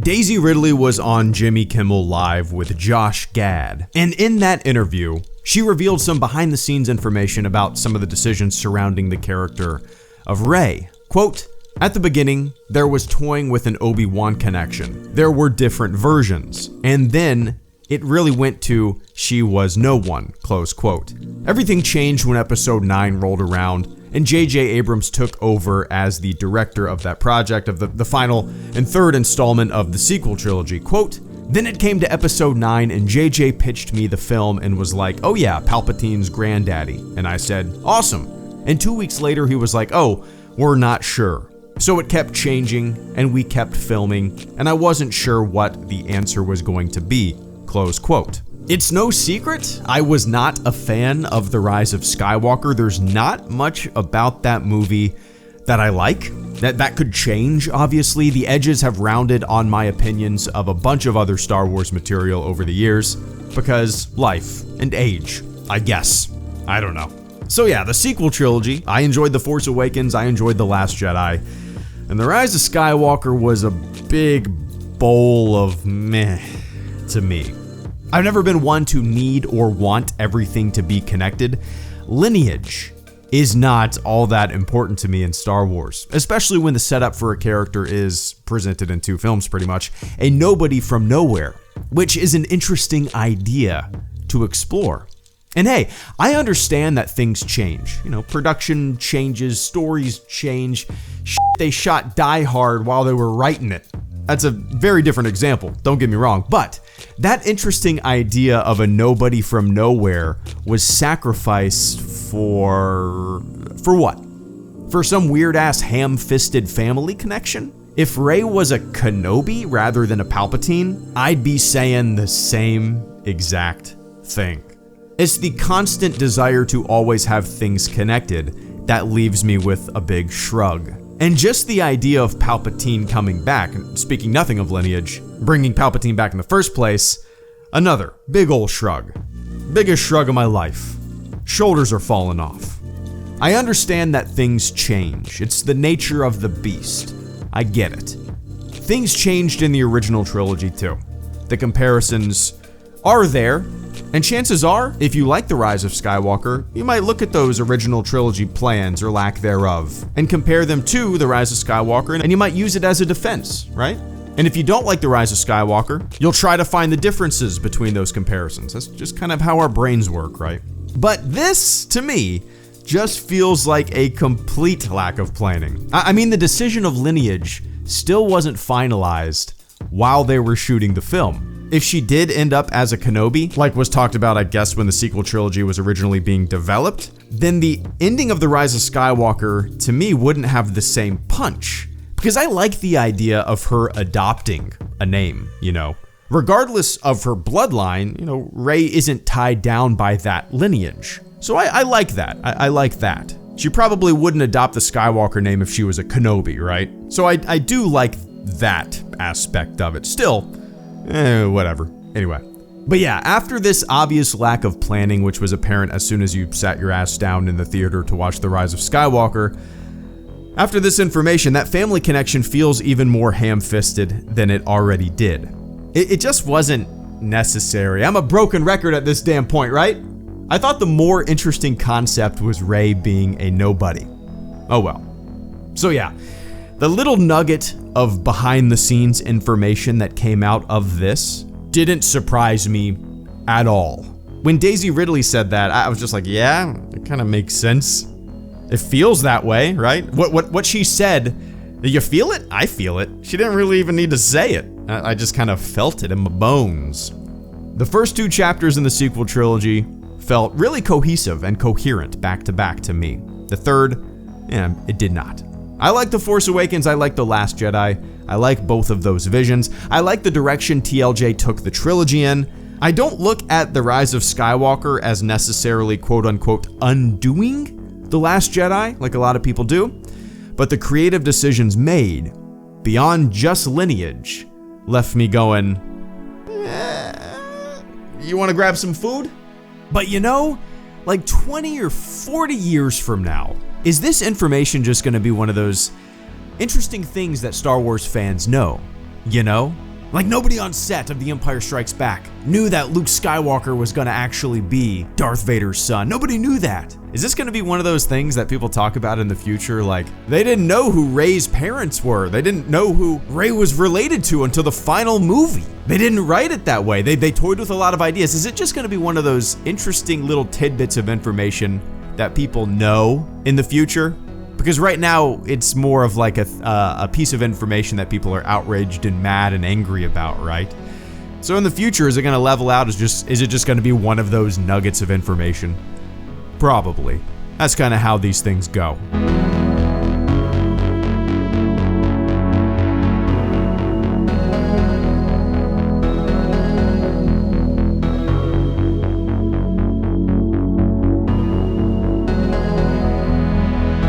Daisy Ridley was on Jimmy Kimmel Live with Josh Gad, and in that interview, she revealed some behind-the-scenes information about some of the decisions surrounding the character of Rey. Quote, "At the beginning, there was toying with an Obi-Wan connection. There were different versions, and then it really went to she was no one," close quote. Everything changed when episode 9 rolled around and J.J. Abrams took over as the director of that project, of the final and third installment of the sequel trilogy. Quote, "Then it came to episode 9 and J.J. pitched me the film and was like, 'Oh yeah, Palpatine's granddaddy.' And I said, 'Awesome.' And 2 weeks later he was like, 'Oh, we're not sure.' So it kept changing and we kept filming and I wasn't sure what the answer was going to be," close quote. It's no secret, I was not a fan of The Rise of Skywalker. There's not much about that movie that I like. That could change, obviously. The edges have rounded on my opinions of a bunch of other Star Wars material over the years, because life and age, I guess. I don't know. So yeah, the sequel trilogy, I enjoyed The Force Awakens, I enjoyed The Last Jedi, and The Rise of Skywalker was a big bowl of meh to me. I've never been one to need or want everything to be connected. Lineage is not all that important to me in Star Wars, especially when the setup for a character is presented in 2 films pretty much, a nobody from nowhere, which is an interesting idea to explore. And hey, I understand that things change. You know, production changes, stories change. They shot Die Hard while they were writing it. That's a very different example, don't get me wrong, but that interesting idea of a nobody from nowhere was sacrificed for what? For some weird-ass ham-fisted family connection? If Rey was a Kenobi rather than a Palpatine, I'd be saying the same exact thing. It's the constant desire to always have things connected that leaves me with a big shrug. And just the idea of Palpatine coming back, and speaking nothing of lineage, bringing Palpatine back in the first place, another big ol' shrug. Biggest shrug of my life. Shoulders are falling off. I understand that things change. It's the nature of the beast. I get it. Things changed in the original trilogy too. The comparisons are there, and chances are, if you like The Rise of Skywalker, you might look at those original trilogy plans, or lack thereof, and compare them to The Rise of Skywalker, and you might use it as a defense, right? And if you don't like The Rise of Skywalker, you'll try to find the differences between those comparisons. That's just kind of how our brains work, right? But this, to me, just feels like a complete lack of planning. I mean, the decision of lineage still wasn't finalized while they were shooting the film. If she did end up as a Kenobi, like was talked about, I guess, when the sequel trilogy was originally being developed, then the ending of The Rise of Skywalker, to me, wouldn't have the same punch. Because I like the idea of her adopting a name, you know. Regardless of her bloodline, you know, Rey isn't tied down by that lineage. So I like that. I like that. She probably wouldn't adopt the Skywalker name if she was a Kenobi, right? So I do like that aspect of it. Still, whatever. Anyway. But yeah, after this obvious lack of planning, which was apparent as soon as you sat your ass down in the theater to watch The Rise of Skywalker, after this information, that family connection feels even more ham-fisted than it already did. It just wasn't necessary. I'm a broken record at this damn point, right? I thought the more interesting concept was Rey being a nobody. Oh well. So yeah, the little nugget of behind-the-scenes information that came out of this didn't surprise me at all. When Daisy Ridley said that, I was just like, yeah, it kind of makes sense. It feels that way, right? What she said, you feel it? I feel it. She didn't really even need to say it. I just kind of felt it in my bones. The first 2 chapters in the sequel trilogy felt really cohesive and coherent back to back to me. The third, it did not. I like The Force Awakens, I like The Last Jedi, I like both of those visions, I like the direction TLJ took the trilogy in. I don't look at The Rise of Skywalker as necessarily quote-unquote undoing The Last Jedi, like a lot of people do, but the creative decisions made, beyond just lineage, left me going, you want to grab some food? But you know, like 20 or 40 years from now, is this information just going to be one of those interesting things that Star Wars fans know? You know? Like, nobody on set of The Empire Strikes Back knew that Luke Skywalker was gonna actually be Darth Vader's son. Nobody knew that. Is this gonna be one of those things that people talk about in the future? Like, they didn't know who Rey's parents were. They didn't know who Rey was related to until the final movie. They didn't write it that way. They toyed with a lot of ideas. Is it just gonna be one of those interesting little tidbits of information that people know in the future? Because right now, it's more of like a piece of information that people are outraged and mad and angry about, right? So in the future, is it gonna level out? Is it just gonna be one of those nuggets of information? Probably. That's kind of how these things go.